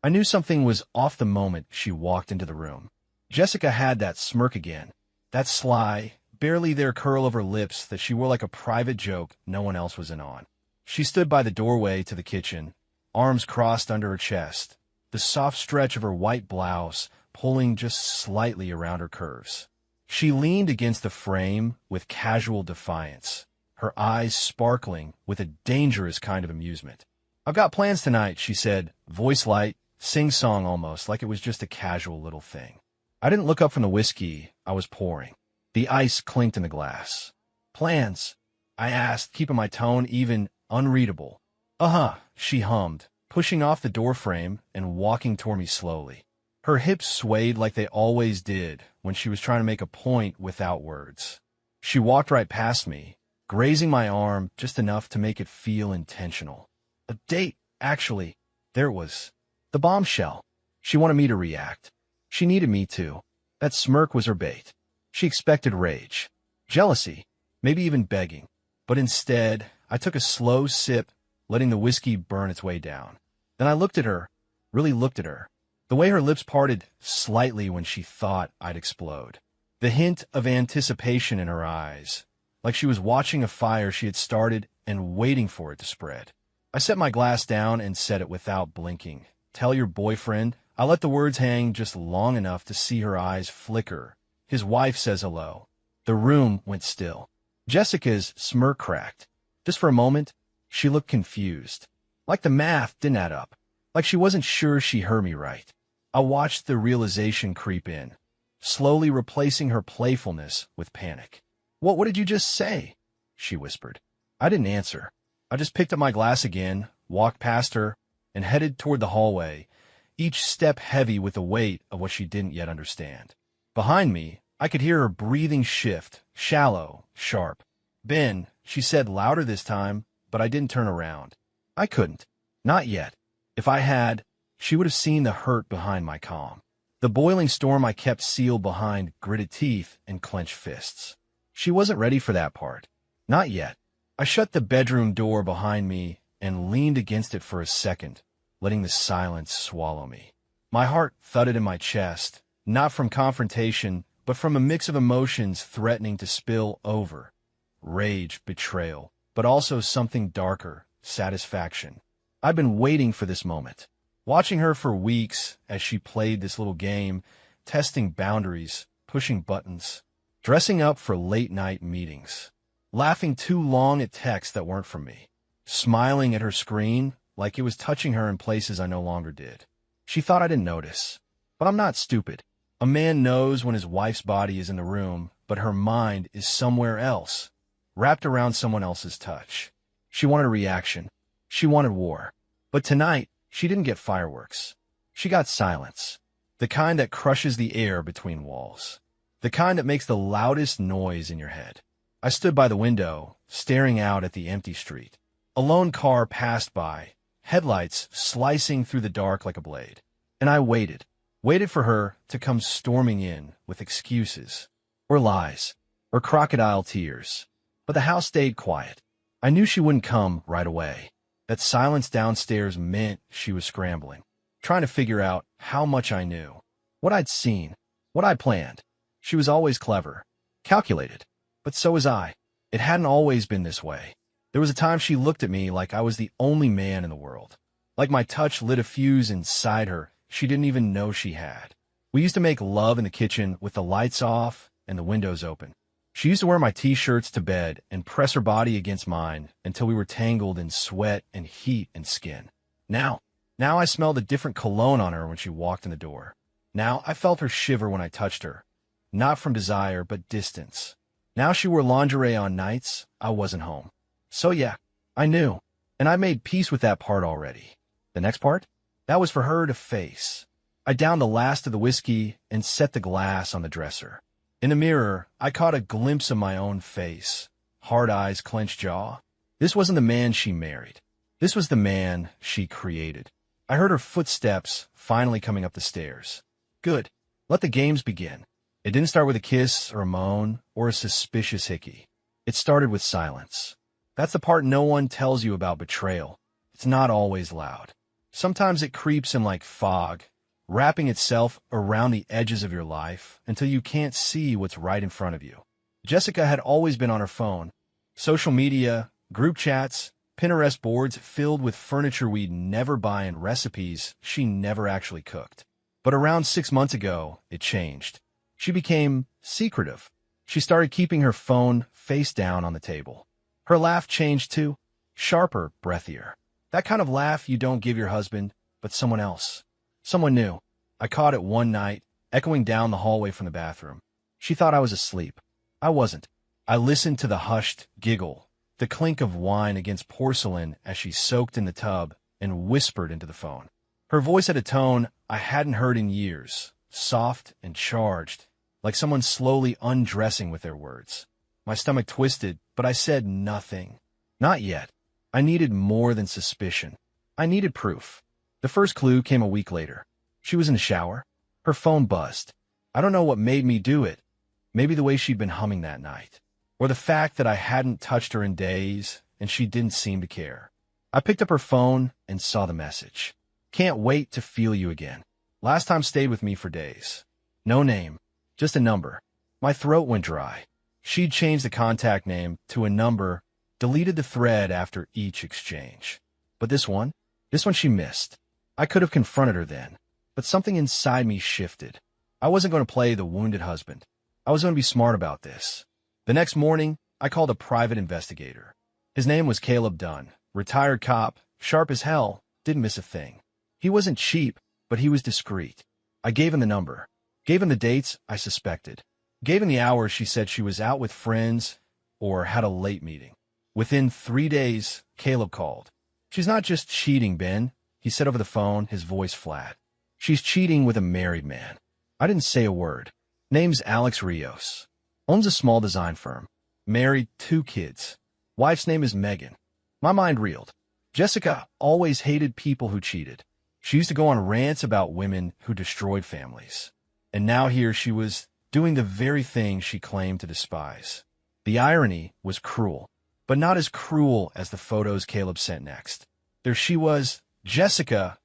I knew something was off the moment she walked into the room. Jessica had that smirk again, that sly, barely there curl of her lips that she wore like a private joke no one else was in on. She stood by the doorway to the kitchen, arms crossed under her chest, the soft stretch of her white blouse pulling just slightly around her curves. She leaned against the frame with casual defiance, her eyes sparkling with a dangerous kind of amusement. "I've got plans tonight," she said, voice light, sing-song almost, like it was just a casual little thing. I didn't look up from the whiskey I was pouring. The ice clinked in the glass. "Plans?" I asked, keeping my tone even, unreadable. "Uh-huh," she hummed, pushing off the doorframe and walking toward me slowly. Her hips swayed like they always did when she was trying to make a point without words. She walked right past me, grazing my arm just enough to make it feel intentional. A date, actually. There it was. The bombshell. She wanted me to react. She needed me to. That smirk was her bait. She expected rage, jealousy, maybe even begging. But instead, I took a slow sip, letting the whiskey burn its way down. Then I looked at her, really looked at her. The way her lips parted slightly when she thought I'd explode. The hint of anticipation in her eyes, like she was watching a fire she had started and waiting for it to spread. I set my glass down and said it without blinking. "Tell your boyfriend." I let the words hang just long enough to see her eyes flicker. "His wife says hello." The room went still. Jessica's smirk cracked. Just for a moment, she looked confused. Like the math didn't add up. Like she wasn't sure she heard me right. I watched the realization creep in, slowly replacing her playfulness with panic. What did you just say?" she whispered. I didn't answer. I just picked up my glass again, walked past her, and headed toward the hallway, each step heavy with the weight of what she didn't yet understand. Behind me, I could hear her breathing shift, shallow, sharp. "Ben," she said louder this time, but I didn't turn around. I couldn't. Not yet. If I had, she would have seen the hurt behind my calm. The boiling storm I kept sealed behind gritted teeth and clenched fists. She wasn't ready for that part. Not yet. I shut the bedroom door behind me and leaned against it for a second, letting the silence swallow me. My heart thudded in my chest, not from confrontation, but from a mix of emotions threatening to spill over. Rage, betrayal, but also something darker, satisfaction. I'd been waiting for this moment, watching her for weeks as she played this little game, testing boundaries, pushing buttons, dressing up for late-night meetings, laughing too long at texts that weren't from me, smiling at her screen like it was touching her in places I no longer did. She thought I didn't notice, but I'm not stupid. A man knows when his wife's body is in the room, but her mind is somewhere else, wrapped around someone else's touch. She wanted a reaction. She wanted war. But tonight, she didn't get fireworks. She got silence. The kind that crushes the air between walls. The kind that makes the loudest noise in your head. I stood by the window, staring out at the empty street. A lone car passed by, headlights slicing through the dark like a blade. And I waited for her to come storming in with excuses, or lies, or crocodile tears. But the house stayed quiet. I knew she wouldn't come right away. That silence downstairs meant she was scrambling, trying to figure out how much I knew, what I'd seen, what I planned. She was always clever, calculated, but so was I. It hadn't always been this way. There was a time she looked at me like I was the only man in the world, like my touch lit a fuse inside her she didn't even know she had. We used to make love in the kitchen with the lights off and the windows open. She used to wear my t-shirts to bed and press her body against mine until we were tangled in sweat and heat and skin. Now I smelled a different cologne on her when she walked in the door. Now I felt her shiver when I touched her, not from desire but distance. Now she wore lingerie on nights I wasn't home. So yeah, I knew, and I made peace with that part already. The next part? That was for her to face. I downed the last of the whiskey and set the glass on the dresser. In the mirror, I caught a glimpse of my own face. Hard eyes, clenched jaw. This wasn't the man she married. This was the man she created. I heard her footsteps finally coming up the stairs. Good. Let the games begin. It didn't start with a kiss or a moan or a suspicious hickey. It started with silence. That's the part no one tells you about betrayal. It's not always loud. Sometimes it creeps in like fog, wrapping itself around the edges of your life until you can't see what's right in front of you. Jessica had always been on her phone. Social media, group chats, Pinterest boards filled with furniture we'd never buy and recipes she never actually cooked. But around 6 months ago, it changed. She became secretive. She started keeping her phone face down on the table. Her laugh changed too, sharper, breathier. That kind of laugh you don't give your husband, but someone else. Someone new. I caught it one night, echoing down the hallway from the bathroom. She thought I was asleep. I wasn't. I listened to the hushed giggle, the clink of wine against porcelain as she soaked in the tub and whispered into the phone. Her voice had a tone I hadn't heard in years, soft and charged, like someone slowly undressing with their words. My stomach twisted, but I said nothing. Not yet. I needed more than suspicion. I needed proof. The first clue came a week later. She was in the shower. Her phone buzzed. I don't know what made me do it. Maybe the way she'd been humming that night, or the fact that I hadn't touched her in days and she didn't seem to care. I picked up her phone and saw the message. Can't wait to feel you again. Last time stayed with me for days. No name, just a number. My throat went dry. She'd changed the contact name to a number, deleted the thread after each exchange. But this one she missed. I could have confronted her then, but something inside me shifted. I wasn't going to play the wounded husband. I was going to be smart about this. The next morning, I called a private investigator. His name was Caleb Dunn, retired cop, sharp as hell, didn't miss a thing. He wasn't cheap, but he was discreet. I gave him the number, gave him the dates I suspected, gave him the hours she said she was out with friends or had a late meeting. Within 3 days, Caleb called. She's not just cheating, Ben, he said over the phone, his voice flat. She's cheating with a married man. I didn't say a word. Name's Alex Rios. Owns a small design firm. Married, 2 kids. Wife's name is Megan. My mind reeled. Jessica always hated people who cheated. She used to go on rants about women who destroyed families. And now here she was doing the very thing she claimed to despise. The irony was cruel, but not as cruel as the photos Caleb sent next. There she was, Jessica,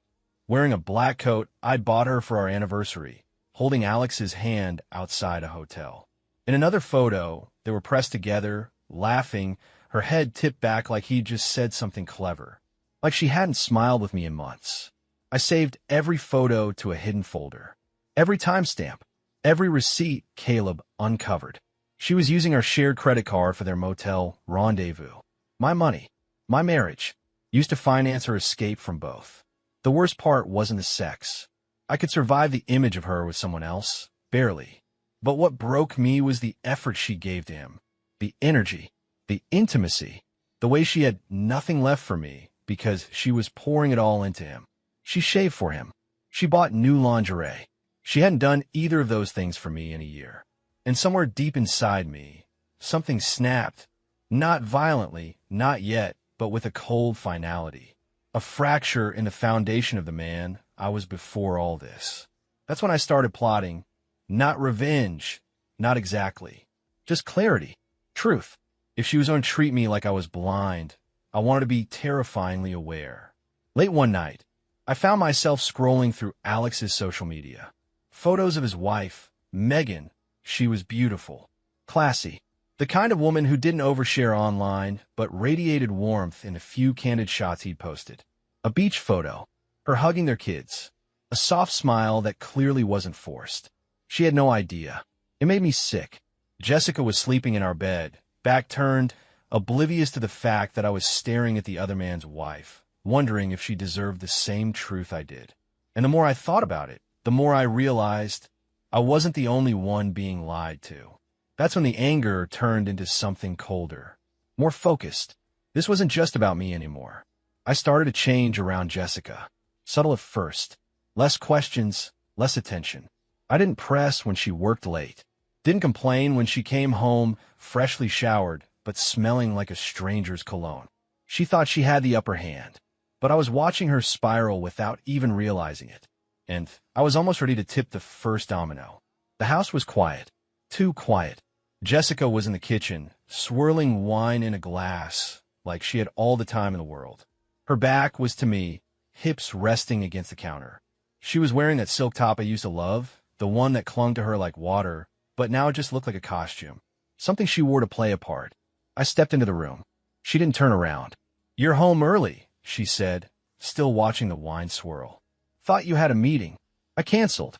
wearing a black coat I'd bought her for our anniversary, holding Alex's hand outside a hotel. In another photo, they were pressed together, laughing, her head tipped back like he'd just said something clever, like she hadn't smiled with me in months. I saved every photo to a hidden folder. Every timestamp, every receipt Caleb uncovered. She was using our shared credit card for their motel rendezvous. My money, my marriage, used to finance her escape from both. The worst part wasn't the sex. I could survive the image of her with someone else, barely. But what broke me was the effort she gave to him, the energy, the intimacy, the way she had nothing left for me because she was pouring it all into him. She shaved for him. She bought new lingerie. She hadn't done either of those things for me in a year. And somewhere deep inside me, something snapped. Not violently, not yet, but with a cold finality. A fracture in the foundation of the man I was before all this. That's when I started plotting. Not revenge. Not exactly. Just clarity. Truth. If she was going to treat me like I was blind, I wanted to be terrifyingly aware. Late one night, I found myself scrolling through Alex's social media. Photos of his wife, Megan. She was beautiful. Classy. The kind of woman who didn't overshare online, but radiated warmth in the few candid shots he'd posted. A beach photo. Her hugging their kids. A soft smile that clearly wasn't forced. She had no idea. It made me sick. Jessica was sleeping in our bed, back turned, oblivious to the fact that I was staring at the other man's wife, wondering if she deserved the same truth I did. And the more I thought about it, the more I realized I wasn't the only one being lied to. That's when the anger turned into something colder, more focused. This wasn't just about me anymore. I started to change around Jessica. Subtle at first. Less questions, less attention. I didn't press when she worked late. Didn't complain when she came home freshly showered, but smelling like a stranger's cologne. She thought she had the upper hand, but I was watching her spiral without even realizing it. And I was almost ready to tip the first domino. The house was quiet. Too quiet. Jessica was in the kitchen, swirling wine in a glass, like she had all the time in the world. Her back was to me, hips resting against the counter. She was wearing that silk top I used to love, the one that clung to her like water, but now it just looked like a costume. Something she wore to play a part. I stepped into the room. She didn't turn around. "You're home early," she said, still watching the wine swirl. "Thought you had a meeting. I canceled."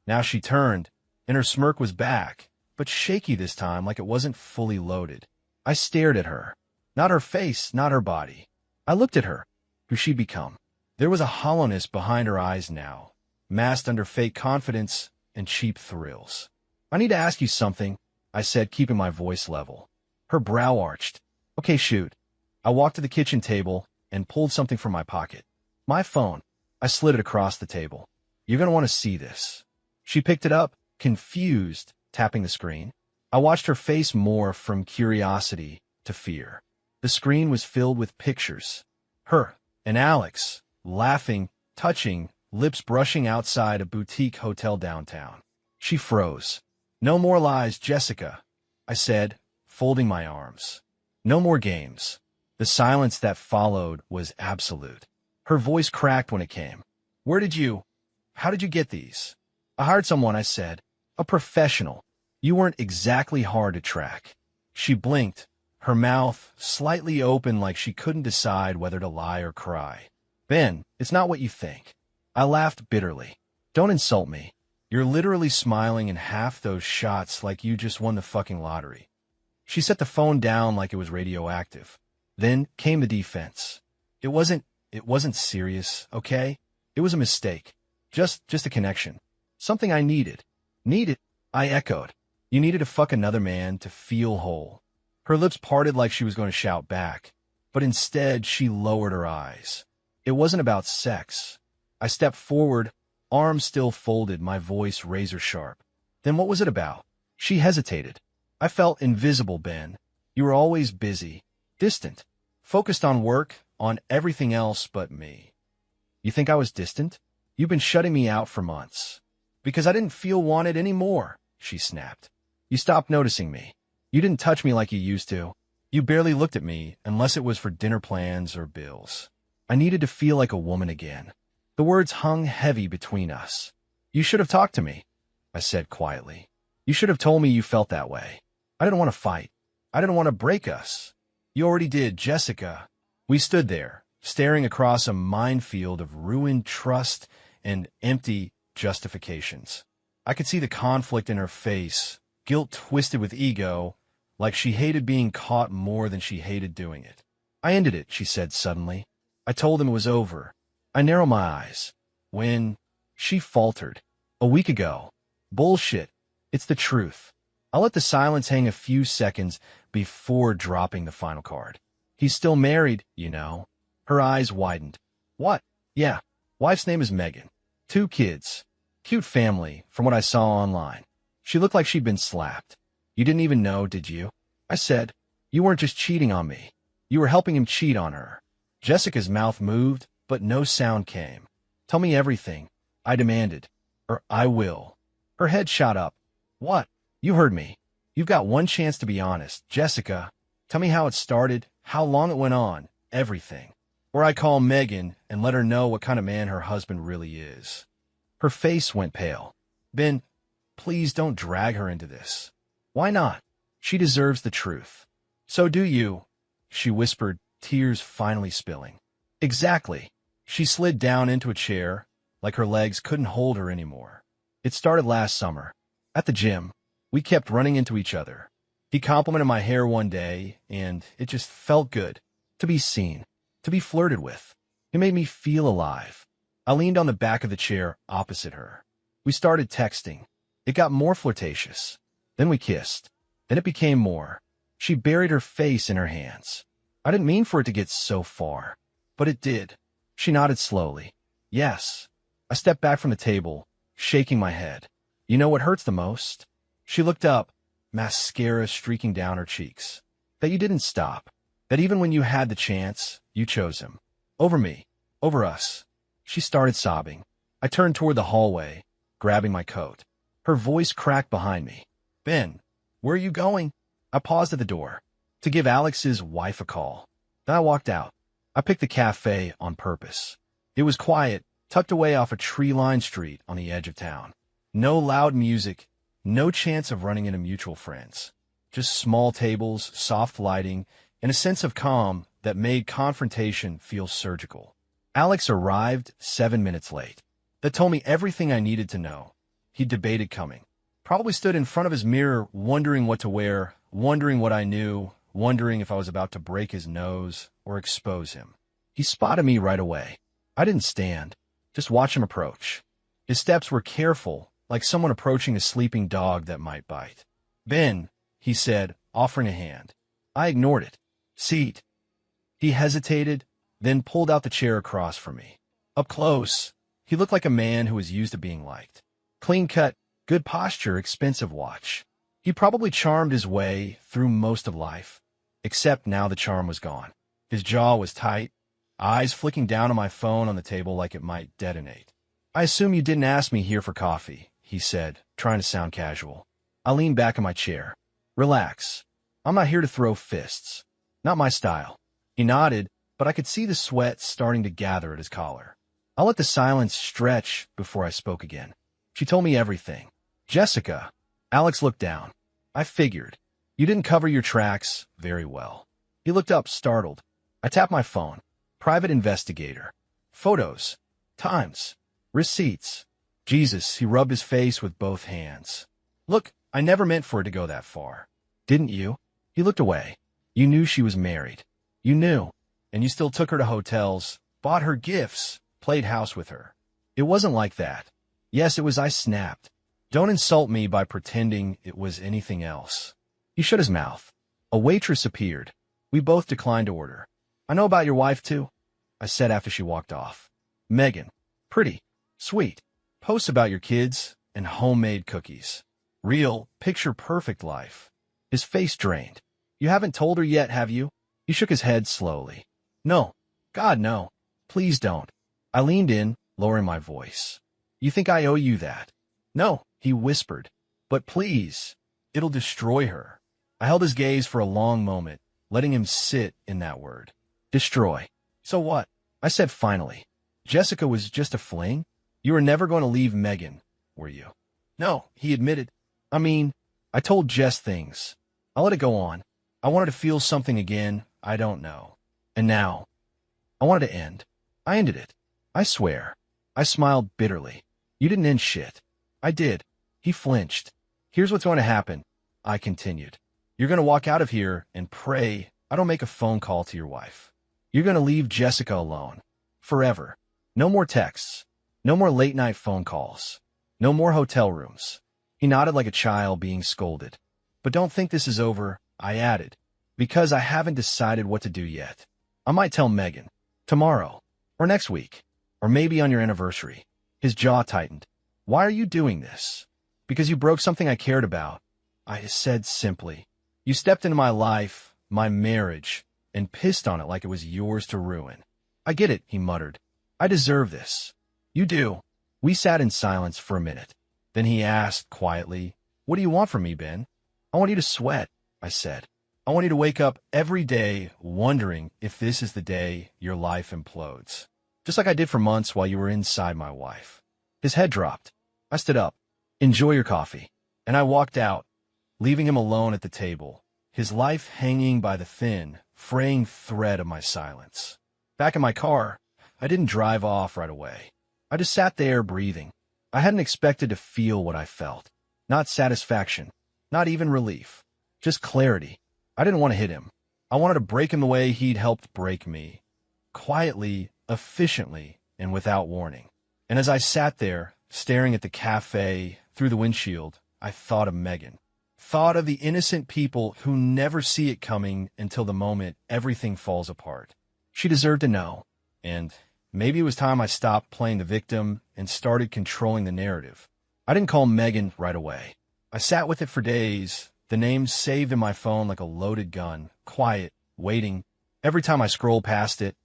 Now she turned, and her smirk was back, but shaky this time like it wasn't fully loaded. I stared at her. Not her face, not her body. I looked at her, who she'd become. There was a hollowness behind her eyes now, masked under fake confidence and cheap thrills. "I need to ask you something," I said, keeping my voice level. Her brow arched. "Okay, shoot." I walked to the kitchen table and pulled something from my pocket. My phone. I slid it across the table. "You're going to want to see this." She picked it up, confused, tapping the screen. I watched her face morph from curiosity to fear. The screen was filled with pictures. Her and Alex, laughing, touching, lips brushing outside a boutique hotel downtown. She froze. "No more lies, Jessica," I said, folding my arms. "No more games." The silence that followed was absolute. Her voice cracked when it came. How did you get these?" "I hired someone," I said. "A professional. You weren't exactly hard to track." She blinked, her mouth slightly open like she couldn't decide whether to lie or cry. "Ben, it's not what you think." I laughed bitterly. "Don't insult me. You're literally smiling in half those shots like you just won the fucking lottery." She set the phone down like it was radioactive. Then came the defense. It wasn't serious, okay? It was a mistake. Just a connection. Something I needed." "Needed?" I echoed. "You needed to fuck another man to feel whole." Her lips parted like she was going to shout back, but instead she lowered her eyes. "It wasn't about sex." I stepped forward, arms still folded, my voice razor sharp. "Then what was it about?" She hesitated. "I felt invisible, Ben. You were always busy, distant, focused on work, on everything else but me." "You think I was distant? You've been shutting me out for months." "Because I didn't feel wanted anymore," she snapped. "You stopped noticing me. You didn't touch me like you used to. You barely looked at me unless it was for dinner plans or bills. I needed to feel like a woman again." The words hung heavy between us. "You should have talked to me," I said quietly. "You should have told me you felt that way. I didn't want to fight. I didn't want to break us." "You already did, Jessica." We stood there, staring across a minefield of ruined trust and empty justifications. I could see the conflict in her face, guilt twisted with ego, like she hated being caught more than she hated doing it. "I ended it," she said suddenly. "I told him it was over." I narrowed my eyes. "When?" She faltered. "A week ago." "Bullshit. It's the truth." I let the silence hang a few seconds before dropping the final card. "He's still married, you know." Her eyes widened. "What?" "Yeah. Wife's name is Megan. 2 kids. Cute family, from what I saw online. She looked like she'd been slapped." "You didn't even know, did you?" I said. "You weren't just cheating on me. You were helping him cheat on her." Jessica's mouth moved, but no sound came. "Tell me everything," I demanded, "or I will." Her head shot up. "What?" "You heard me. You've got one chance to be honest, Jessica. Tell me how it started, how long it went on, everything. Or I call Megan and let her know what kind of man her husband really is." Her face went pale. "Ben, please don't drag her into this." "Why not? She deserves the truth." "So do you," she whispered, tears finally spilling. "Exactly." She slid down into a chair, like her legs couldn't hold her anymore. "It started last summer. At the gym. We kept running into each other. He complimented my hair one day, and it just felt good. To be seen. To be flirted with. It made me feel alive." I leaned on the back of the chair opposite her. We started texting. It got more flirtatious. Then we kissed. Then it became more. She buried her face in her hands. I didn't mean for it to get so far, but it did. She nodded slowly. "Yes." I stepped back from the table, shaking my head. "You know what hurts the most?" She looked up, mascara streaking down her cheeks. "That you didn't stop. That even when you had the chance, you chose him. Over me. Over us." She started sobbing. I turned toward the hallway, grabbing my coat. Her voice cracked behind me. "Ben, where are you going?" I paused at the door. "To give Alex's wife a call." Then I walked out. I picked the cafe on purpose. It was quiet, tucked away off a tree-lined street on the edge of town. No loud music, no chance of running into mutual friends. Just small tables, soft lighting, and a sense of calm that made confrontation feel surgical. Alex arrived 7 minutes late. That told me everything I needed to know. He debated coming. Probably stood in front of his mirror, wondering what to wear, wondering what I knew, wondering if I was about to break his nose or expose him. He spotted me right away. I didn't stand, just watch him approach. His steps were careful, like someone approaching a sleeping dog that might bite. "Ben," he said, offering a hand. I ignored it. "Seat." He hesitated, then pulled out the chair across from me. Up close, he looked like a man who was used to being liked. Clean cut, good posture, expensive watch. He probably charmed his way through most of life, except now the charm was gone. His jaw was tight, eyes flicking down on my phone on the table like it might detonate. "I assume you didn't ask me here for coffee," he said, trying to sound casual. I leaned back in my chair. "Relax. I'm not here to throw fists. Not my style." He nodded, but I could see the sweat starting to gather at his collar. I let the silence stretch before I spoke again. "She told me everything." "Jessica." Alex looked down. "I figured. You didn't cover your tracks very well." He looked up, startled. I tapped my phone. Private investigator. Photos. Times. Receipts. Jesus, he rubbed his face with both hands. "Look, I never meant for it to go that far." "Didn't you?" He looked away. "You knew she was married. You knew. And you still took her to hotels, bought her gifts, played house with her." "It wasn't like that." "Yes, it was." I snapped. "Don't insult me by pretending it was anything else." He shut his mouth. A waitress appeared. We both declined to order. "I know about your wife, too," I said after she walked off. "Megan. Pretty. Sweet. Posts about your kids and homemade cookies. Real, picture-perfect life." His face drained. "You haven't told her yet, have you?" He shook his head slowly. "No. God, no. Please don't." I leaned in, lowering my voice. "You think I owe you that?" "No," he whispered. "But please. It'll destroy her." I held his gaze for a long moment, letting him sit in that word. "Destroy. So what?" I said finally. "Jessica was just a fling? You were never going to leave Megan, were you?" "No," he admitted. I told Jess things. I let it go on. I wanted to feel something again, I don't know. And now, I wanted to end. I ended it. I swear." I smiled bitterly. "You didn't end shit." "I did." He flinched. "Here's what's going to happen," I continued. "You're going to walk out of here and pray I don't make a phone call to your wife. You're going to leave Jessica alone. Forever. No more texts. No more late-night phone calls. No more hotel rooms." He nodded like a child being scolded. "But don't think this is over," I added, "because I haven't decided what to do yet. I might tell Megan. Tomorrow. Or next week. Or maybe on your anniversary." His jaw tightened. "Why are you doing this?" "Because you broke something I cared about," I said simply. "You stepped into my life, my marriage, and pissed on it like it was yours to ruin." "I get it," he muttered. "I deserve this." "You do." We sat in silence for a minute. Then he asked quietly, "What do you want from me, Ben?" "I want you to sweat," I said. "I want you to wake up every day wondering if this is the day your life implodes. Just like I did for months while you were inside my wife." His head dropped. I stood up. "Enjoy your coffee." And I walked out, leaving him alone at the table, his life hanging by the thin, fraying thread of my silence. Back in my car, I didn't drive off right away. I just sat there breathing. I hadn't expected to feel what I felt. Not satisfaction, not even relief, just clarity. I didn't want to hit him. I wanted to break him the way he'd helped break me. Quietly, efficiently, and without warning. And as I sat there, staring at the cafe through the windshield, I thought of Megan. Thought of the innocent people who never see it coming until the moment everything falls apart. She deserved to know. And maybe it was time I stopped playing the victim and started controlling the narrative. I didn't call Megan right away. I sat with it for days, the name saved in my phone like a loaded gun, quiet, waiting. Every time I scrolled past it,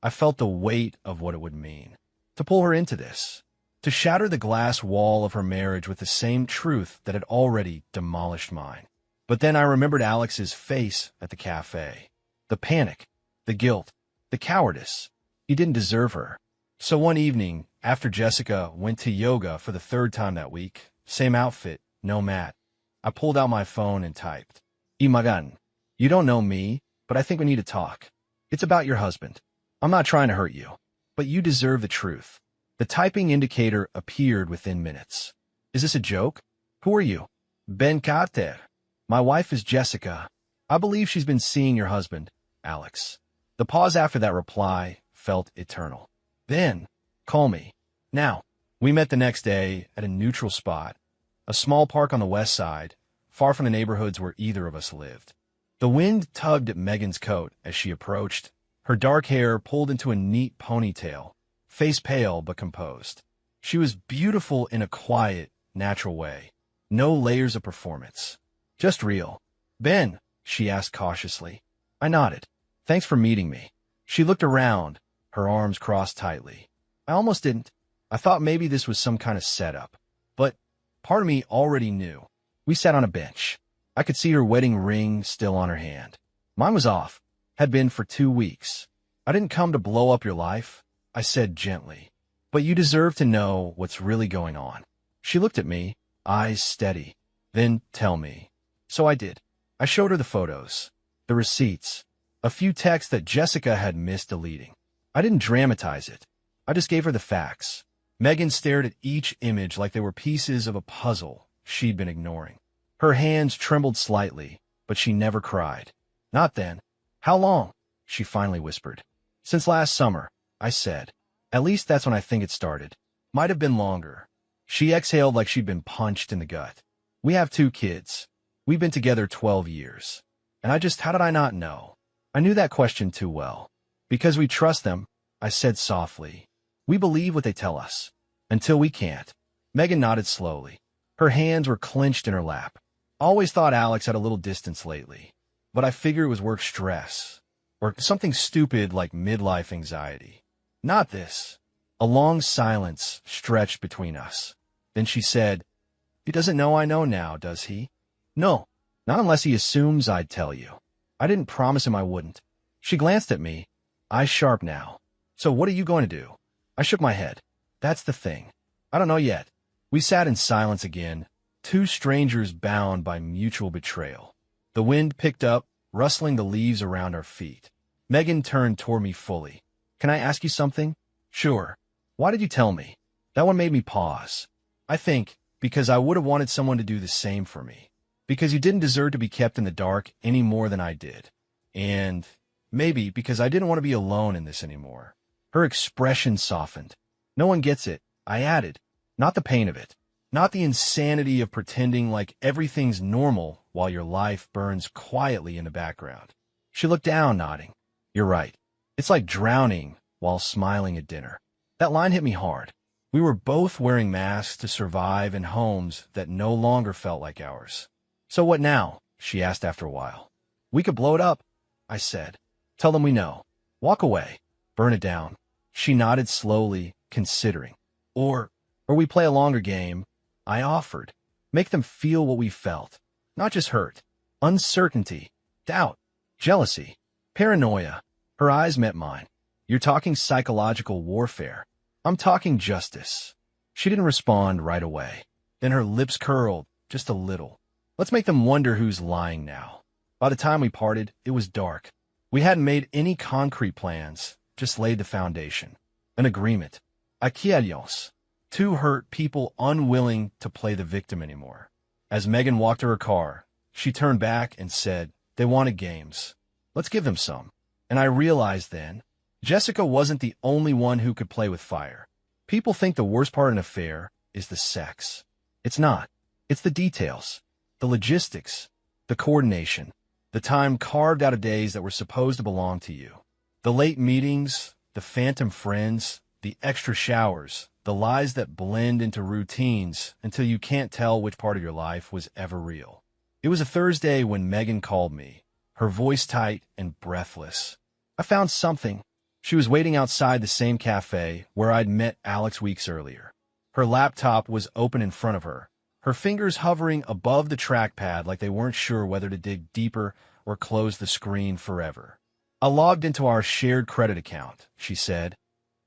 I felt the weight of what it would mean. To pull her into this. To shatter the glass wall of her marriage with the same truth that had already demolished mine. But then I remembered Alex's face at the cafe. The panic, the guilt, the cowardice. He didn't deserve her. So one evening, after Jessica went to yoga for the third time that week, same outfit, no mat, I pulled out my phone and typed, Imagan, you don't know me, but I think we need to talk. It's about your husband. I'm not trying to hurt you, but you deserve the truth. The typing indicator appeared within minutes. Is this a joke? Who are you? Ben Carter. My wife is Jessica. I believe she's been seeing your husband, Alex. The pause after that reply felt eternal. Then, call me. Now, we met the next day at a neutral spot, a small park on the west side, far from the neighborhoods where either of us lived. The wind tugged at Megan's coat as she approached, her dark hair pulled into a neat ponytail, face pale but composed. She was beautiful in a quiet, natural way. No layers of performance. Just real. Ben, she asked cautiously. I nodded. Thanks for meeting me. She looked around, her arms crossed tightly. I almost didn't. I thought maybe this was some kind of setup. But part of me already knew. We sat on a bench. I could see her wedding ring still on her hand. Mine was off. Had been for 2 weeks. I didn't come to blow up your life, I said gently. But you deserve to know what's really going on. She looked at me, eyes steady. Then tell me. So I did. I showed her the photos, the receipts, a few texts that Jessica had missed deleting. I didn't dramatize it. I just gave her the facts. Megan stared at each image like they were pieces of a puzzle she'd been ignoring. Her hands trembled slightly, but she never cried. Not then. How long? She finally whispered. Since last summer, I said. At least that's when I think it started. Might have been longer. She exhaled like she'd been punched in the gut. We have 2 kids. We've been together 12 years. And how did I not know? I knew that question too well. Because we trust them, I said softly. We believe what they tell us. Until we can't. Megan nodded slowly. Her hands were clenched in her lap. Always thought Alex had a little distance lately. But I figure it was work stress. Or something stupid like midlife anxiety. Not this. A long silence stretched between us. Then she said, He doesn't know I know now, does he? No, not unless he assumes I'd tell you. I didn't promise him I wouldn't. She glanced at me, eyes sharp now. So what are you going to do? I shook my head. That's the thing. I don't know yet. We sat in silence again, 2 strangers bound by mutual betrayal. The wind picked up, rustling the leaves around our feet. Megan turned toward me fully. Can I ask you something? Sure. Why did you tell me? That one made me pause. I think, because I would have wanted someone to do the same for me. Because you didn't deserve to be kept in the dark any more than I did. And maybe because I didn't want to be alone in this anymore. Her expression softened. No one gets it, I added. Not the pain of it. Not the insanity of pretending like everything's normal while your life burns quietly in the background. She looked down, nodding. You're right. It's like drowning while smiling at dinner. That line hit me hard. We were both wearing masks to survive in homes that no longer felt like ours. So what now? She asked after a while. We could blow it up, I said. Tell them we know. Walk away. Burn it down. She nodded slowly, considering. Or we play a longer game, I offered. Make them feel what we felt. Not just hurt. Uncertainty. Doubt. Jealousy. Paranoia. Her eyes met mine. You're talking psychological warfare. I'm talking justice. She didn't respond right away. Then her lips curled, just a little. Let's make them wonder who's lying now. By the time we parted, it was dark. We hadn't made any concrete plans, just laid the foundation. An agreement. Aquellos. 2 hurt people unwilling to play the victim anymore. As Megan walked to her car, she turned back and said, They wanted games. Let's give them some. And I realized then, Jessica wasn't the only one who could play with fire. People think the worst part of an affair is the sex. It's not. It's the details, the logistics, the coordination, the time carved out of days that were supposed to belong to you. The late meetings, the phantom friends, the extra showers, the lies that blend into routines until you can't tell which part of your life was ever real. It was a Thursday when Megan called me, her voice tight and breathless. I found something. She was waiting outside the same cafe where I'd met Alex weeks earlier. Her laptop was open in front of her, her fingers hovering above the trackpad like they weren't sure whether to dig deeper or close the screen forever. I logged into our shared credit account, she said.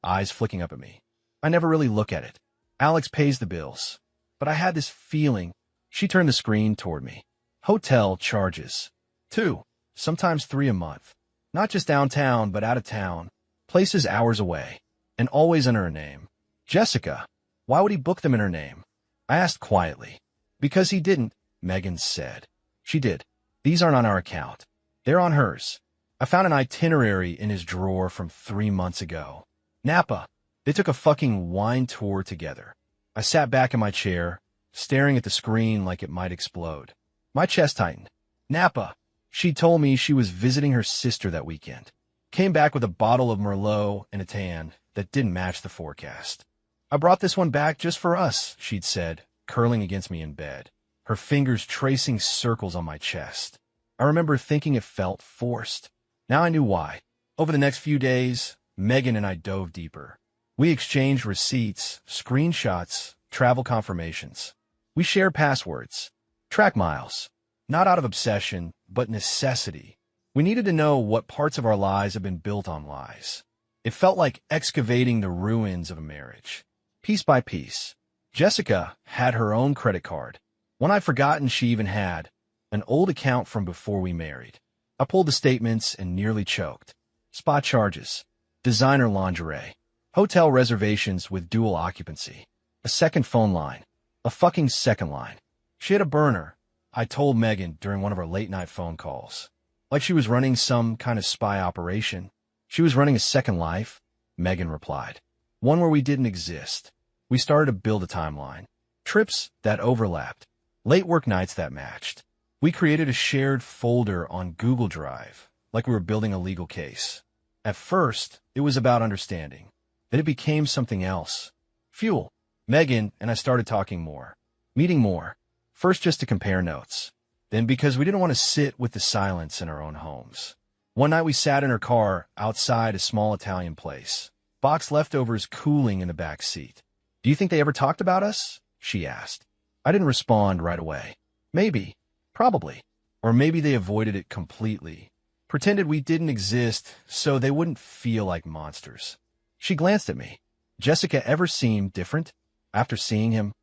eyes flicking up at me. I never really look at it. Alex pays the bills. But I had this feeling. She turned the screen toward me. Hotel charges. 2, sometimes 3 a month. Not just downtown, but out of town. Places hours away. And always under her name. Jessica. Why would he book them in her name? I asked quietly. Because he didn't, Megan said. She did. These aren't on our account. They're on hers. I found an itinerary in his drawer from 3 months ago. Napa. They took a fucking wine tour together. I sat back in my chair, staring at the screen like it might explode. My chest tightened. Napa. She told me she was visiting her sister that weekend. Came back with a bottle of Merlot and a tan that didn't match the forecast. I brought this one back just for us, she'd said, curling against me in bed, her fingers tracing circles on my chest. I remember thinking it felt forced. Now I knew why. Over the next few days, Megan and I dove deeper. We exchanged receipts, screenshots, travel confirmations. We shared passwords, track miles, not out of obsession, but necessity. We needed to know what parts of our lives have been built on lies. It felt like excavating the ruins of a marriage. Piece by piece. Jessica had her own credit card, one I'd forgotten she even had, an old account from before we married. I pulled the statements and nearly choked. Spa charges, designer lingerie, hotel reservations with dual occupancy, a second phone line, a fucking second line. She had a burner, I told Megan during one of our late-night phone calls. Like she was running some kind of spy operation. She was running a second life, Megan replied. One where we didn't exist. We started to build a timeline. Trips that overlapped. Late work nights that matched. We created a shared folder on Google Drive, like we were building a legal case. At first, it was about understanding. Then it became something else. Fuel. Megan and I started talking more. Meeting more. First just to compare notes. Then because we didn't want to sit with the silence in our own homes. One night we sat in her car outside a small Italian place. Box leftovers cooling in the back seat. Do you think they ever talked about us? She asked. I didn't respond right away. Maybe. Probably. Or maybe they avoided it completely. Pretended we didn't exist so they wouldn't feel like monsters. She glanced at me. Jessica ever seemed different after seeing him?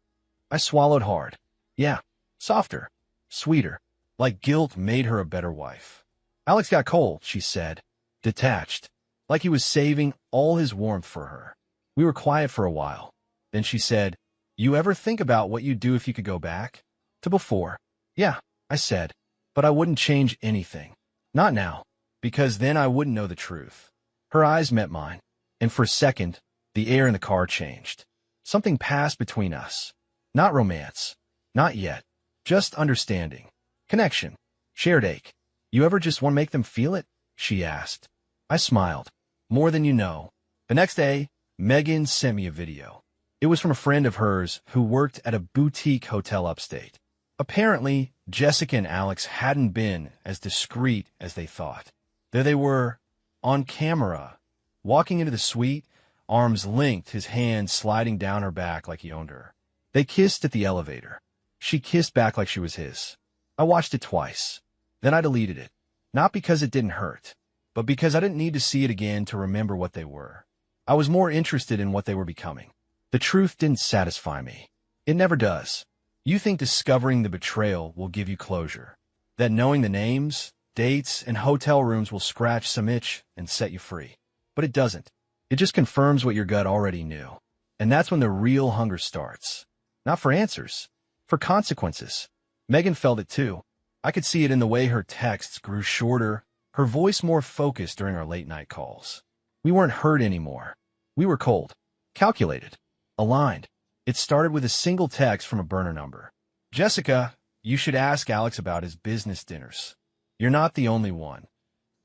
I swallowed hard. Yeah. Softer. Sweeter. Like guilt made her a better wife. Alex got cold, she said. Detached. Like he was saving all his warmth for her. We were quiet for a while. Then she said, You ever think about what you'd do if you could go back? To before. Yeah, I said. But I wouldn't change anything. Not now. Because then I wouldn't know the truth. Her eyes met mine. And for a second, the air in the car changed. Something passed between us. Not romance. Not yet. Just understanding. Connection. Shared ache. You ever just want to make them feel it? She asked. I smiled. More than you know. The next day, Megan sent me a video. It was from a friend of hers who worked at a boutique hotel upstate. Apparently, Jessica and Alex hadn't been as discreet as they thought. There they were, on camera, walking into the suite, arms linked, his hand sliding down her back like he owned her. They kissed at the elevator. She kissed back like she was his. I watched it twice. Then I deleted it. Not because it didn't hurt, but because I didn't need to see it again to remember what they were. I was more interested in what they were becoming. The truth didn't satisfy me. It never does. You think discovering the betrayal will give you closure. That knowing the names, dates, and hotel rooms will scratch some itch and set you free. But it doesn't. It just confirms what your gut already knew. And that's when the real hunger starts. Not for answers, for consequences. Megan felt it too. I could see it in the way her texts grew shorter, her voice more focused during our late-night calls. We weren't hurt anymore. We were cold, calculated, aligned. It started with a single text from a burner number. Jessica, you should ask Alex about his business dinners. You're not the only one.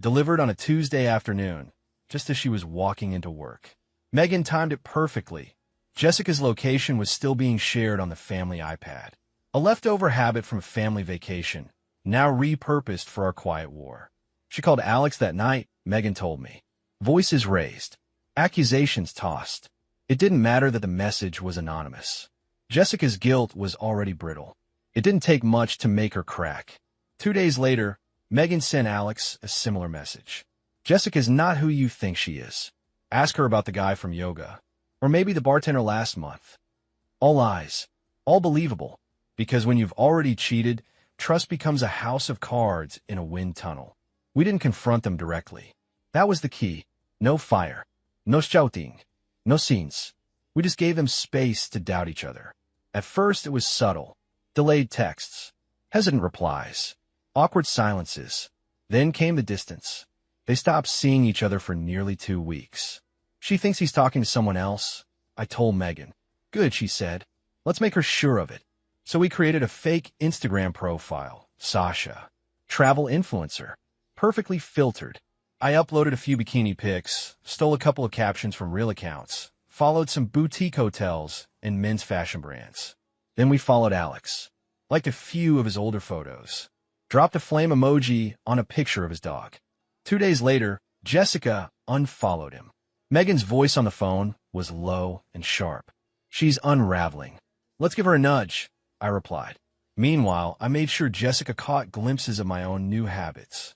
Delivered on a Tuesday afternoon, just as she was walking into work. Megan timed it perfectly. Jessica's location was still being shared on the family iPad. A leftover habit from a family vacation, now repurposed for our quiet war. She called Alex that night, Megan told me. Voices raised. Accusations tossed. It didn't matter that the message was anonymous. Jessica's guilt was already brittle. It didn't take much to make her crack. 2 days later, Megan sent Alex a similar message. Jessica's not who you think she is. Ask her about the guy from yoga. Or maybe the bartender last month. All lies. All believable. Because when you've already cheated, trust becomes a house of cards in a wind tunnel. We didn't confront them directly. That was the key. No fire. No shouting. No scenes. We just gave them space to doubt each other. At first, it was subtle. Delayed texts. Hesitant replies. Awkward silences. Then came the distance. They stopped seeing each other for nearly 2 weeks. She thinks he's talking to someone else. I told Megan. Good, she said. Let's make her sure of it. So we created a fake Instagram profile, Sasha. Travel influencer. Perfectly filtered. I uploaded a few bikini pics, stole a couple of captions from real accounts, followed some boutique hotels and men's fashion brands. Then we followed Alex. Liked a few of his older photos. Dropped a flame emoji on a picture of his dog. 2 days later, Jessica unfollowed him. Megan's voice on the phone was low and sharp. She's unraveling. Let's give her a nudge, I replied. Meanwhile, I made sure Jessica caught glimpses of my own new habits.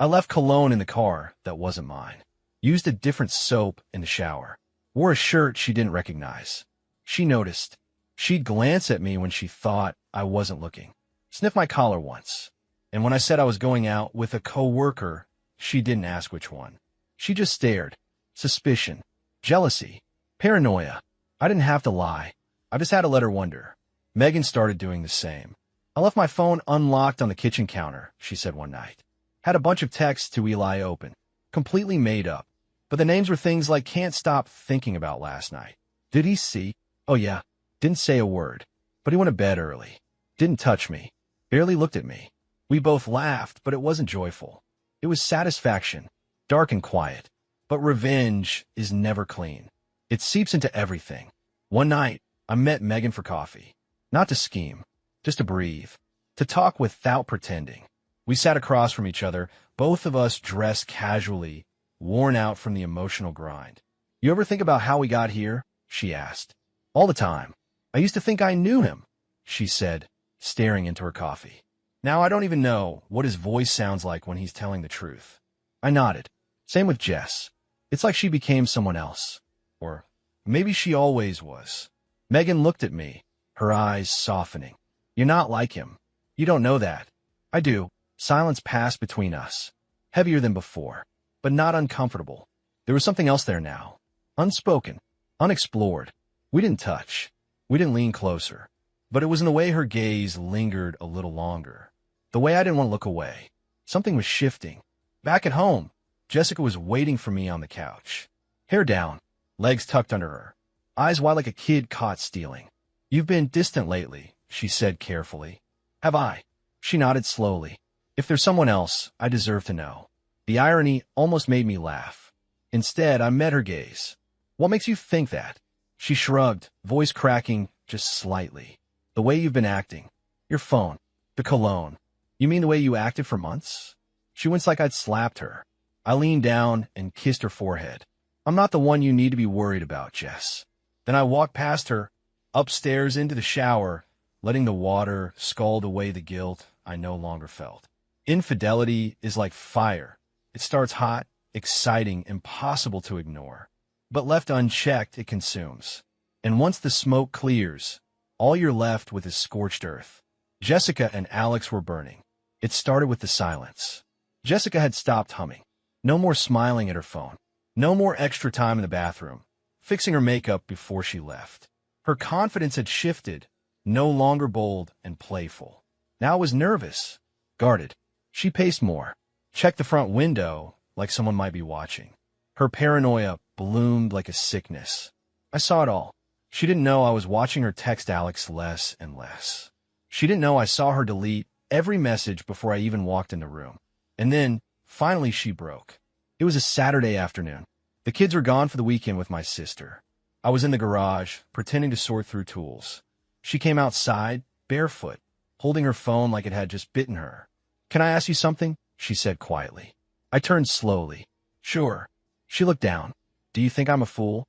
I left cologne in the car that wasn't mine. Used a different soap in the shower. Wore a shirt she didn't recognize. She noticed. She'd glance at me when she thought I wasn't looking. Sniffed my collar once. And when I said I was going out with a coworker, she didn't ask which one. She just stared. Suspicion. Jealousy. Paranoia. I didn't have to lie. I just had to let her wonder. Megan started doing the same. I left my phone unlocked on the kitchen counter, she said one night. Had a bunch of texts to Eli open. Completely made up. But the names were things like can't stop thinking about last night. Did he see? Oh yeah. Didn't say a word. But he went to bed early. Didn't touch me. Barely looked at me. We both laughed, but it wasn't joyful. It was satisfaction. Dark and quiet. But revenge is never clean. It seeps into everything. One night, I met Megan for coffee. Not to scheme. Just to breathe. To talk without pretending. We sat across from each other, both of us dressed casually, worn out from the emotional grind. You ever think about how we got here? She asked. All the time. I used to think I knew him, she said, staring into her coffee. Now I don't even know what his voice sounds like when he's telling the truth. I nodded. Same with Jess. It's like she became someone else. Or maybe she always was. Megan looked at me, her eyes softening. You're not like him. You don't know that. I do. Silence passed between us. Heavier than before, but not uncomfortable. There was something else there now. Unspoken. Unexplored. We didn't touch. We didn't lean closer. But it was in the way her gaze lingered a little longer. The way I didn't want to look away. Something was shifting. Back at home, Jessica was waiting for me on the couch. Hair down, legs tucked under her. Eyes wide like a kid caught stealing. You've been distant lately, she said carefully. Have I? She nodded slowly. If there's someone else, I deserve to know. The irony almost made me laugh. Instead, I met her gaze. What makes you think that? She shrugged, voice cracking just slightly. The way you've been acting. Your phone. The cologne. You mean the way you acted for months? She winced like I'd slapped her. I leaned down and kissed her forehead. I'm not the one you need to be worried about, Jess. Then I walked past her, upstairs into the shower, letting the water scald away the guilt I no longer felt. Infidelity is like fire. It starts hot, exciting, impossible to ignore. But left unchecked, it consumes. And once the smoke clears, all you're left with is scorched earth. Jessica and Alex were burning. It started with the silence. Jessica had stopped humming. No more smiling at her phone. No more extra time in the bathroom, fixing her makeup before she left. Her confidence had shifted, no longer bold and playful. Now it was nervous, guarded. She paced more, checked the front window like someone might be watching. Her paranoia bloomed like a sickness. I saw it all. She didn't know I was watching her text Alex less and less. She didn't know I saw her delete every message before I even walked in the room. And then, finally, she broke. It was a Saturday afternoon. The kids were gone for the weekend with my sister. I was in the garage, pretending to sort through tools. She came outside, barefoot, holding her phone like it had just bitten her. Can I ask you something? She said quietly. I turned slowly. Sure. She looked down. Do you think I'm a fool?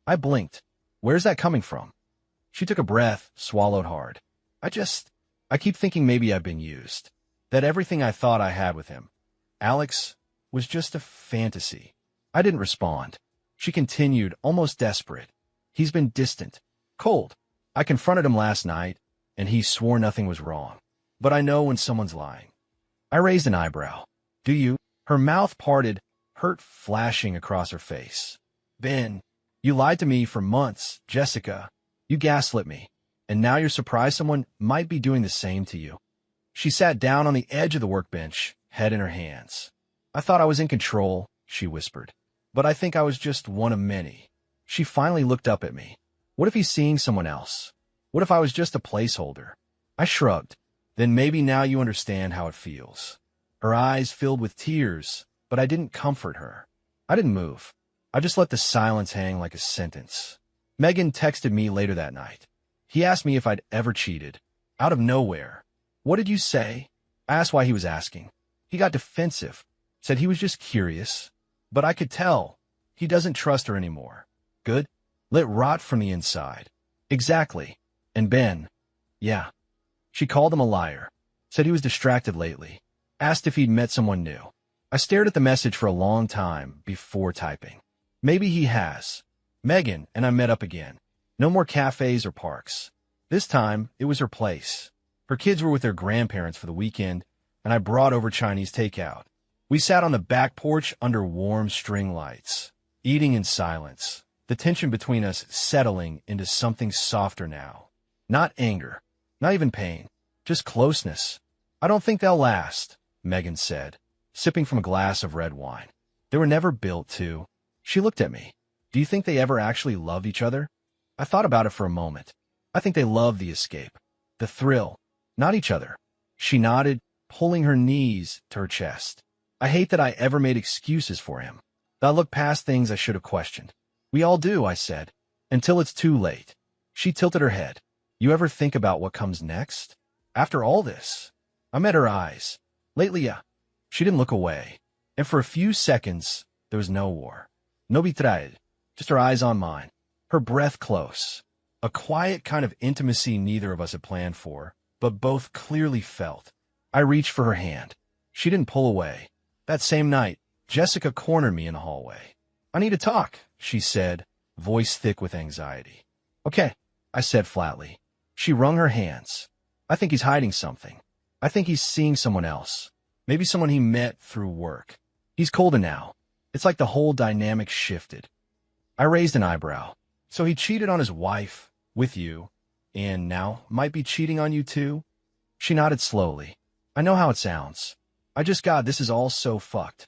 I blinked. Where's that coming from? She took a breath, swallowed hard. I keep thinking maybe I've been used. That everything I thought I had with him, Alex, was just a fantasy. I didn't respond. She continued, almost desperate. He's been distant, cold. I confronted him last night, and he swore nothing was wrong. But I know when someone's lying. I raised an eyebrow. Do you? Her mouth parted, hurt flashing across her face. Ben, you lied to me for months, Jessica. You gaslit me. And now you're surprised someone might be doing the same to you. She sat down on the edge of the workbench, head in her hands. I thought I was in control, she whispered. But I think I was just one of many. She finally looked up at me. What if he's seeing someone else? What if I was just a placeholder? I shrugged. Then maybe now you understand how it feels. Her eyes filled with tears, but I didn't comfort her. I didn't move. I just let the silence hang like a sentence. Megan texted me later that night. He asked me if I'd ever cheated. Out of nowhere. What did you say? I asked why he was asking. He got defensive, said he was just curious. But I could tell. He doesn't trust her anymore. Good? Let rot from the inside. Exactly. And Ben. Yeah. She called him a liar. Said he was distracted lately. Asked if he'd met someone new. I stared at the message for a long time before typing. Maybe he has. Megan and I met up again. No more cafes or parks. This time, it was her place. Her kids were with their grandparents for the weekend, and I brought over Chinese takeout. We sat on the back porch under warm string lights, eating in silence, the tension between us settling into something softer now. Not anger, not even pain, just closeness. I don't think they'll last, Megan said, sipping from a glass of red wine. They were never built to. She looked at me. Do you think they ever actually loved each other? I thought about it for a moment. I think they loved the escape, the thrill, not each other. She nodded, pulling her knees to her chest. I hate that I ever made excuses for him. I looked past things I should have questioned. We all do, I said, until it's too late. She tilted her head. You ever think about what comes next? After all this? I met her eyes. Lately, yeah. She didn't look away. And for a few seconds, there was no war. No betrayal. Just her eyes on mine. Her breath close. A quiet kind of intimacy neither of us had planned for, but both clearly felt. I reached for her hand. She didn't pull away. That same night, Jessica cornered me in the hallway. I need to talk, she said, voice thick with anxiety. Okay, I said flatly. She wrung her hands. I think he's hiding something. I think he's seeing someone else. Maybe someone he met through work. He's colder now. It's like the whole dynamic shifted. I raised an eyebrow. So he cheated on his wife, with you, and now might be cheating on you too? She nodded slowly. I know how it sounds. This is all so fucked.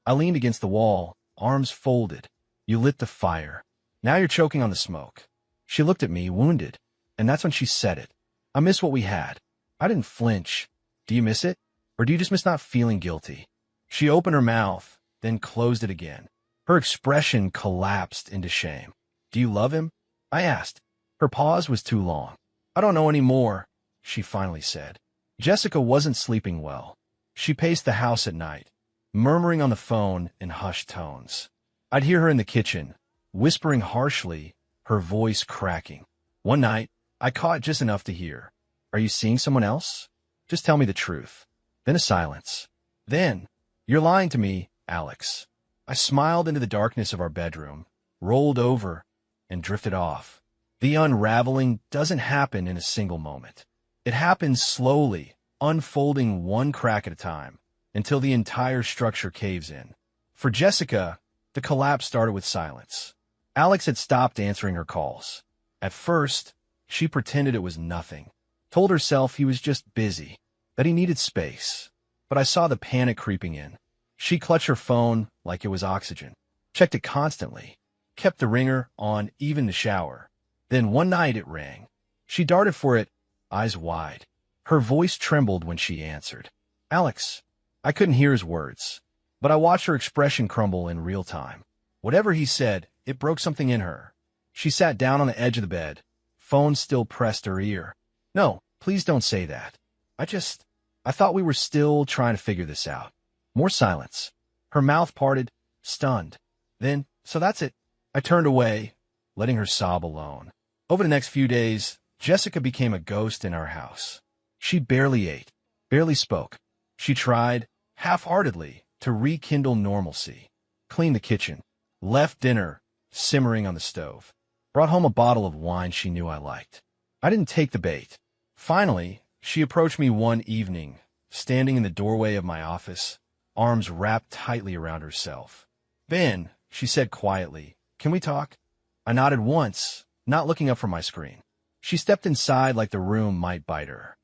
I leaned against the wall, arms folded. You lit the fire. Now you're choking on the smoke. She looked at me, wounded. And that's when she said it. I miss what we had. I didn't flinch. Do you miss it? Or do you just miss not feeling guilty? She opened her mouth, then closed it again. Her expression collapsed into shame. Do you love him? I asked. Her pause was too long. I don't know anymore, she finally said. Jessica wasn't sleeping well. She paced the house at night, murmuring on the phone in hushed tones. I'd hear her in the kitchen, whispering harshly, her voice cracking. One night, I caught just enough to hear. Are you seeing someone else? Just tell me the truth. Then a silence. Then, you're lying to me, Alex. I smiled into the darkness of our bedroom, rolled over, and drifted off. The unraveling doesn't happen in a single moment. It happens slowly, unfolding one crack at a time, until the entire structure caves in. For Jessica, the collapse started with silence. Alex had stopped answering her calls. At first, she pretended it was nothing, told herself he was just busy, that he needed space. But I saw the panic creeping in. She clutched her phone like it was oxygen, checked it constantly, kept the ringer on even in the shower. Then one night it rang. She darted for it, eyes wide. Her voice trembled when she answered. Alex. I couldn't hear his words, but I watched her expression crumble in real time. Whatever he said, it broke something in her. She sat down on the edge of the bed, phone still pressed to her ear. No, please don't say that. I thought we were still trying to figure this out. More silence. Her mouth parted, stunned. Then, so that's it. I turned away, letting her sob alone. Over the next few days, Jessica became a ghost in our house. She barely ate, barely spoke. She tried, half-heartedly, to rekindle normalcy. Cleaned the kitchen, left dinner, simmering on the stove. Brought home a bottle of wine she knew I liked. I didn't take the bait. Finally, she approached me one evening, standing in the doorway of my office, arms wrapped tightly around herself. "Ben," she said quietly, "can we talk?" I nodded once, not looking up from my screen. She stepped inside like the room might bite her.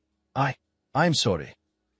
I'm sorry."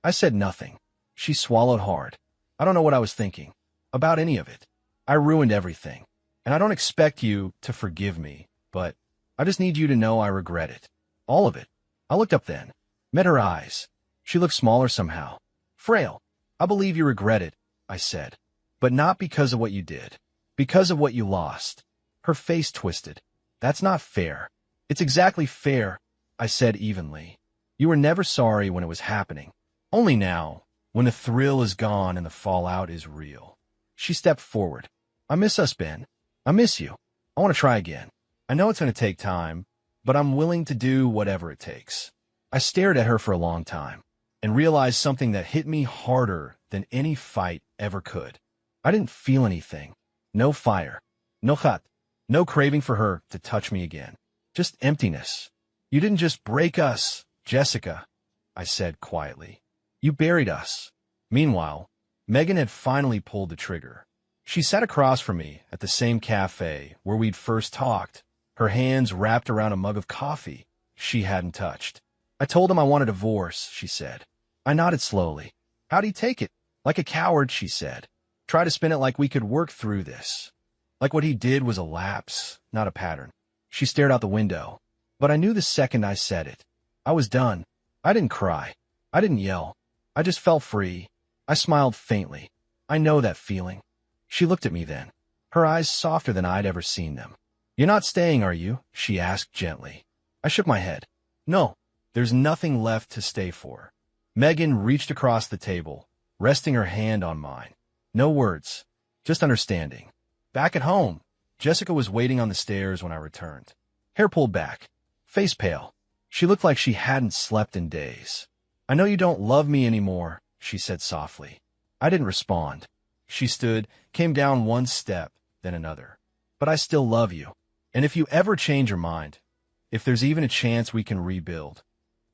I said nothing. She swallowed hard. "I don't know what I was thinking. About any of it. I ruined everything. And I don't expect you to forgive me, but I just need you to know I regret it. All of it." I looked up then, met her eyes. She looked smaller somehow. "Frail. I believe you regret it," I said. "But not because of what you did. Because of what you lost." Her face twisted. "That's not fair." "It's exactly fair," I said evenly. "You were never sorry when it was happening. Only now, when the thrill is gone and the fallout is real." She stepped forward. "I miss us, Ben. I miss you. I want to try again. I know it's going to take time, but I'm willing to do whatever it takes." I stared at her for a long time and realized something that hit me harder than any fight ever could. I didn't feel anything. No fire. No hot. No craving for her to touch me again. Just emptiness. "You didn't just break us, Jessica," I said quietly. "You buried us." Meanwhile, Megan had finally pulled the trigger. She sat across from me at the same cafe where we'd first talked, her hands wrapped around a mug of coffee she hadn't touched. "I told him I wanted a divorce," she said. I nodded slowly. "How'd he take it?" "Like a coward," she said. "Try to spin it like we could work through this. Like what he did was a lapse, not a pattern." She stared out the window. But I knew the second I said it. I was done. I didn't cry. I didn't yell. I just felt free. I smiled faintly. "I know that feeling." She looked at me then, her eyes softer than I'd ever seen them. "You're not staying, are you?" she asked gently. I shook my head. "No, there's nothing left to stay for." Megan reached across the table, resting her hand on mine. No words, just understanding. Back at home, Jessica was waiting on the stairs when I returned. Hair pulled back, face pale. She looked like she hadn't slept in days. "I know you don't love me anymore," she said softly. I didn't respond. She stood, came down one step, then another. "But I still love you. And if you ever change your mind, if there's even a chance we can rebuild."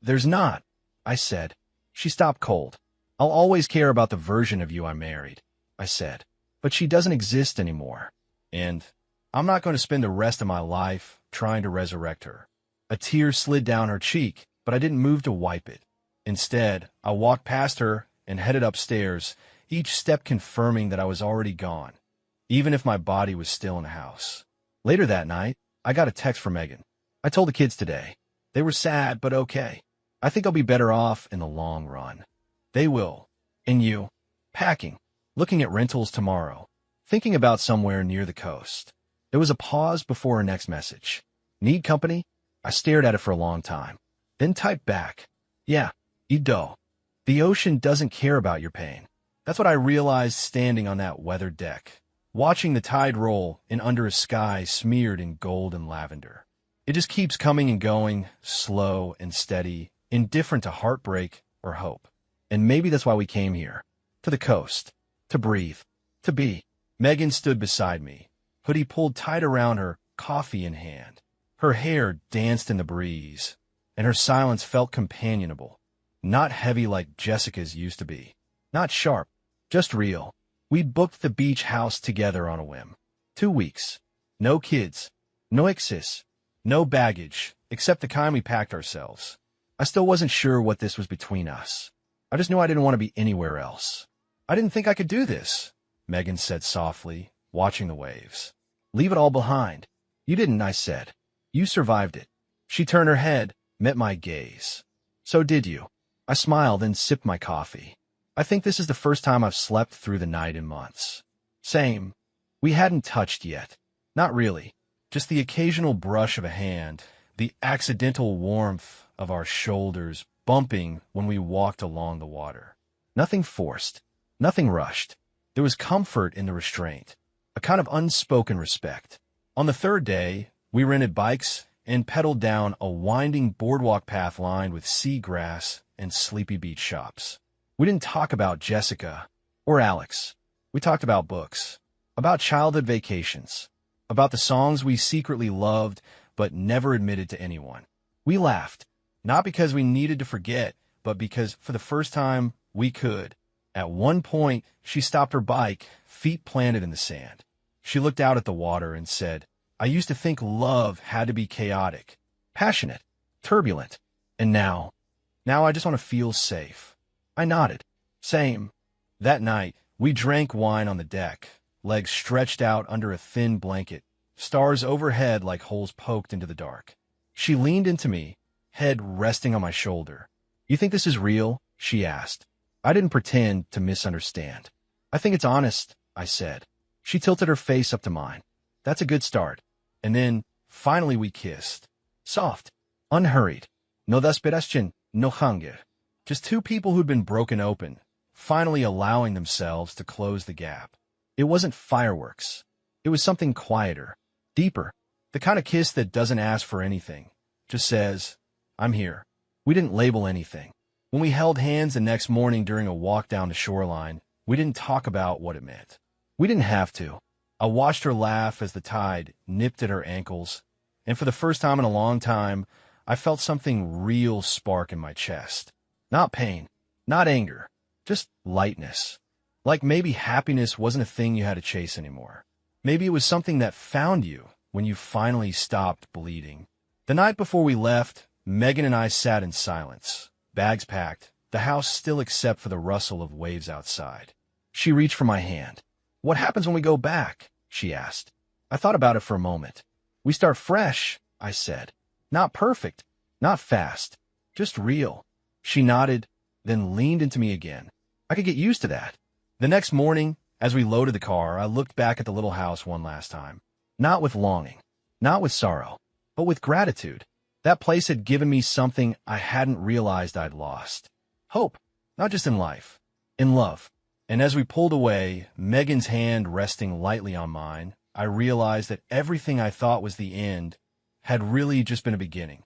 "There's not," I said. She stopped cold. "I'll always care about the version of you I married," I said. "But she doesn't exist anymore. And I'm not going to spend the rest of my life trying to resurrect her." A tear slid down her cheek, but I didn't move to wipe it. Instead, I walked past her and headed upstairs, each step confirming that I was already gone, even if my body was still in the house. Later that night, I got a text from Megan. "I told the kids today. They were sad, but okay. I think I'll be better off in the long run." "They will. And you?" "Packing. Looking at rentals tomorrow. Thinking about somewhere near the coast." There was a pause before her next message. "Need company?" I stared at it for a long time, then typed back. "Yeah, you do. The ocean doesn't care about your pain." That's what I realized standing on that weathered deck, watching the tide roll in under a sky smeared in gold and lavender. It just keeps coming and going, slow and steady, indifferent to heartbreak or hope. And maybe that's why we came here, to the coast, to breathe, to be. Megan stood beside me, hoodie pulled tight around her, coffee in hand. Her hair danced in the breeze, and her silence felt companionable, not heavy like Jessica's used to be, not sharp, just real. We'd booked the beach house together on a whim. 2 weeks. No kids. No exes. No baggage, except the kind we packed ourselves. I still wasn't sure what this was between us. I just knew I didn't want to be anywhere else. "I didn't think I could do this," Megan said softly, watching the waves. "Leave it all behind." "You didn't," I said. "You survived it." She turned her head, met my gaze. "So did you." I smiled and sipped my coffee. I think this is the first time I've slept through the night in months. Same. We hadn't touched yet. Not really. Just the occasional brush of a hand, the accidental warmth of our shoulders bumping when we walked along the water. Nothing forced. Nothing rushed. There was comfort in the restraint, a kind of unspoken respect. On the third day, we rented bikes and pedaled down a winding boardwalk path lined with seagrass and sleepy beach shops. We didn't talk about Jessica or Alex. We talked about books, about childhood vacations, about the songs we secretly loved but never admitted to anyone. We laughed, not because we needed to forget, but because for the first time we could. At one point, she stopped her bike, feet planted in the sand. She looked out at the water and said, "I used to think love had to be chaotic, passionate, turbulent. And now I just want to feel safe." I nodded. Same. That night, we drank wine on the deck, legs stretched out under a thin blanket, stars overhead like holes poked into the dark. She leaned into me, head resting on my shoulder. "You think this is real?" she asked. I didn't pretend to misunderstand. "I think it's honest," I said. She tilted her face up to mine. "That's a good start." And then, finally we kissed. Soft, unhurried. No desesperación, no hunger. Just two people who'd been broken open, finally allowing themselves to close the gap. It wasn't fireworks. It was something quieter, deeper, the kind of kiss that doesn't ask for anything, just says, "I'm here." We didn't label anything. When we held hands the next morning during a walk down the shoreline, we didn't talk about what it meant. We didn't have to. I watched her laugh as the tide nipped at her ankles, and for the first time in a long time, I felt something real spark in my chest. Not pain, not anger, just lightness. Like maybe happiness wasn't a thing you had to chase anymore. Maybe it was something that found you when you finally stopped bleeding. The night before we left, Megan and I sat in silence, bags packed, the house still except for the rustle of waves outside. She reached for my hand. "What happens when we go back?" she asked. I thought about it for a moment. "We start fresh," I said. "Not perfect, not fast, just real." She nodded, then leaned into me again. I could get used to that. The next morning, as we loaded the car, I looked back at the little house one last time. Not with longing, not with sorrow, but with gratitude. That place had given me something I hadn't realized I'd lost. Hope, not just in life, in love. And as we pulled away, Megan's hand resting lightly on mine, I realized that everything I thought was the end had really just been a beginning.